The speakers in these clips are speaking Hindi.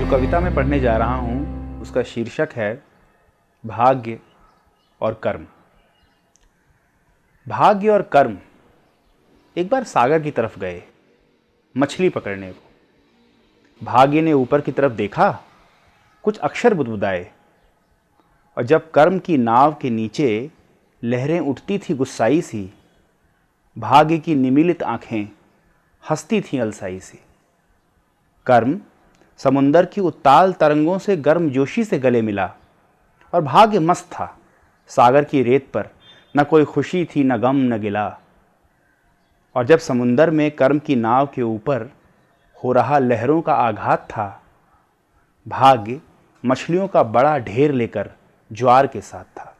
जो कविता मैं पढ़ने जा रहा हूँ उसका शीर्षक है भाग्य और कर्म। भाग्य और कर्म एक बार सागर की तरफ गए मछली पकड़ने को। भाग्य ने ऊपर की तरफ देखा, कुछ अक्षर बुदबुदाए, और जब कर्म की नाव के नीचे लहरें उठती थी गुस्साई सी, भाग्य की निमीलित आंखें हंसती थीं अलसाई सी। कर्म समुंदर की उत्ताल तरंगों से गर्मजोशी से गले मिला और भाग्य मस्त था। सागर की रेत पर न कोई खुशी थी, न गम, न गिला। और जब समुंदर में कर्म की नाव के ऊपर हो रहा लहरों का आघात था, भाग्य मछलियों का बड़ा ढेर लेकर ज्वार के साथ था।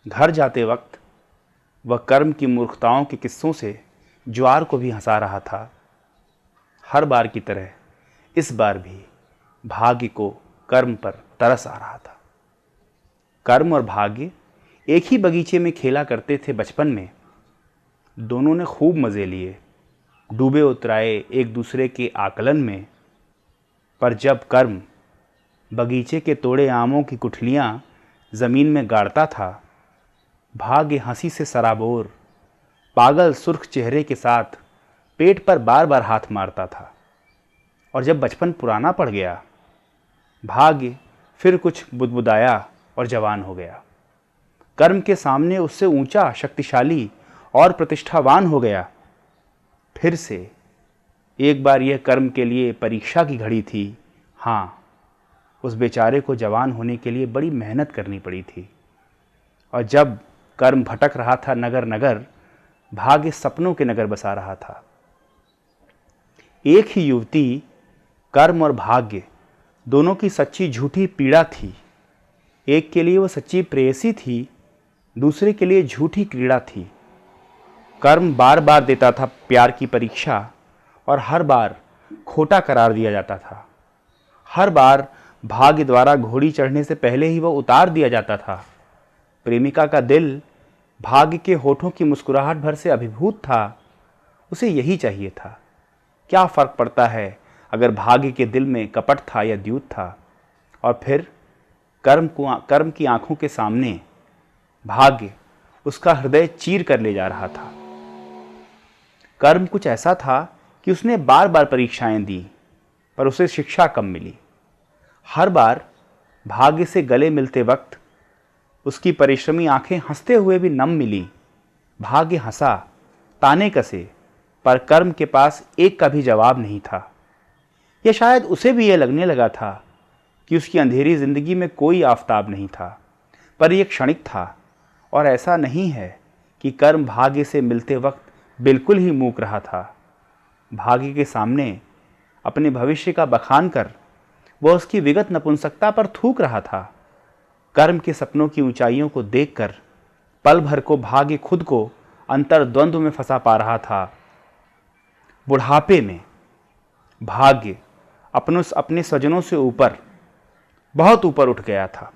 घर जाते वक्त वह कर्म की मूर्खताओं के किस्सों से ज्वार को भी हंसा रहा था। हर बार की तरह इस बार भी भाग्य को कर्म पर तरस आ रहा था। कर्म और भाग्य एक ही बगीचे में खेला करते थे बचपन में। दोनों ने खूब मज़े लिए, डूबे उतराए एक दूसरे के आकलन में। पर जब कर्म बगीचे के तोड़े आमों की गुठलियाँ ज़मीन में गाड़ता था, भाग्य हंसी से सराबोर पागल सुर्ख चेहरे के साथ पेट पर बार बार हाथ मारता था। और जब बचपन पुराना पड़ गया, भाग्य फिर कुछ बुदबुदाया और जवान हो गया। कर्म के सामने उससे ऊंचा, शक्तिशाली और प्रतिष्ठावान हो गया। फिर से एक बार यह कर्म के लिए परीक्षा की घड़ी थी। हाँ, उस बेचारे को जवान होने के लिए बड़ी मेहनत करनी पड़ी थी। और जब कर्म भटक रहा था नगर नगर, भाग्य सपनों के नगर बसा रहा था। एक ही युवती कर्म और भाग्य दोनों की सच्ची झूठी पीड़ा थी। एक के लिए वो सच्ची प्रेयसी थी, दूसरे के लिए झूठी क्रीड़ा थी। कर्म बार बार देता था प्यार की परीक्षा और हर बार खोटा करार दिया जाता था। हर बार भाग्य द्वारा घोड़ी चढ़ने से पहले ही वह उतार दिया जाता था। प्रेमिका का दिल भाग्य के होठों की मुस्कुराहट भर से अभिभूत था। उसे यही चाहिए था। क्या फ़र्क पड़ता है अगर भाग्य के दिल में कपट था या द्यूत था। और फिर कर्म की आंखों के सामने भाग्य उसका हृदय चीर कर ले जा रहा था। कर्म कुछ ऐसा था कि उसने बार बार परीक्षाएं दी, पर उसे शिक्षा कम मिली। हर बार भाग्य से गले मिलते वक्त उसकी परिश्रमी आंखें हंसते हुए भी नम मिली। भाग्य हंसा, ताने कसे, पर कर्म के पास एक का भी जवाब नहीं था। या शायद उसे भी यह लगने लगा था कि उसकी अंधेरी जिंदगी में कोई आफताब नहीं था, पर यह क्षणिक था। और ऐसा नहीं है कि कर्म भाग्य से मिलते वक्त बिल्कुल ही मूक रहा था। भाग्य के सामने अपने भविष्य का बखान कर वह उसकी विगत नपुंसकता पर थूक रहा था। कर्म के सपनों की ऊंचाइयों को देखकर पल भर को भाग्य खुद को अंतर्द्वंद्व में फंसा पा रहा था। बुढ़ापे में भाग्य अपने स्वजनों से ऊपर, बहुत ऊपर उठ गया था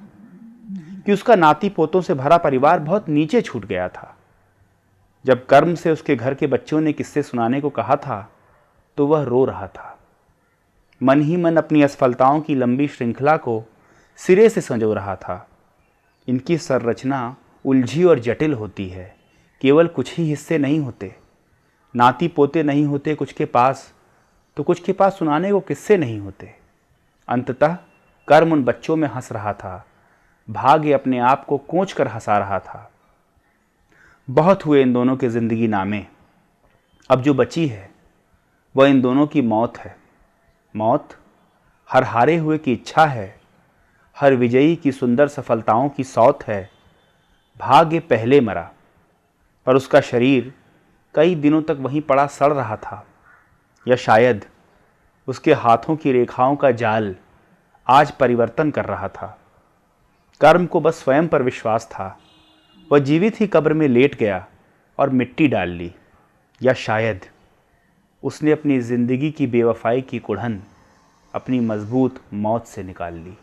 कि उसका नाती पोतों से भरा परिवार बहुत नीचे छूट गया था। जब कर्म से उसके घर के बच्चों ने किस्से सुनाने को कहा था, तो वह रो रहा था। मन ही मन अपनी असफलताओं की लंबी श्रृंखला को सिरे से संजो रहा था। इनकी संरचना उलझी और जटिल होती है। केवल कुछ ही हिस्से नहीं होते। नाती पोते नहीं होते कुछ के पास, तो कुछ के पास सुनाने को किस्से नहीं होते। अंततः कर्म उन बच्चों में हंस रहा था। भाग्य अपने आप को कोंच कर हंसा रहा था। बहुत हुए इन दोनों के जिंदगी नामे। अब जो बची है वह इन दोनों की मौत है। मौत हर हारे हुए की इच्छा है, हर विजयी की सुंदर सफलताओं की सौत है। भाग्य पहले मरा, पर उसका शरीर कई दिनों तक वहीं पड़ा सड़ रहा था। या शायद उसके हाथों की रेखाओं का जाल आज परिवर्तन कर रहा था। कर्म को बस स्वयं पर विश्वास था। वह जीवित ही कब्र में लेट गया और मिट्टी डाल ली। या शायद उसने अपनी जिंदगी की बेवफाई की कुड़न अपनी मजबूत मौत से निकाल ली।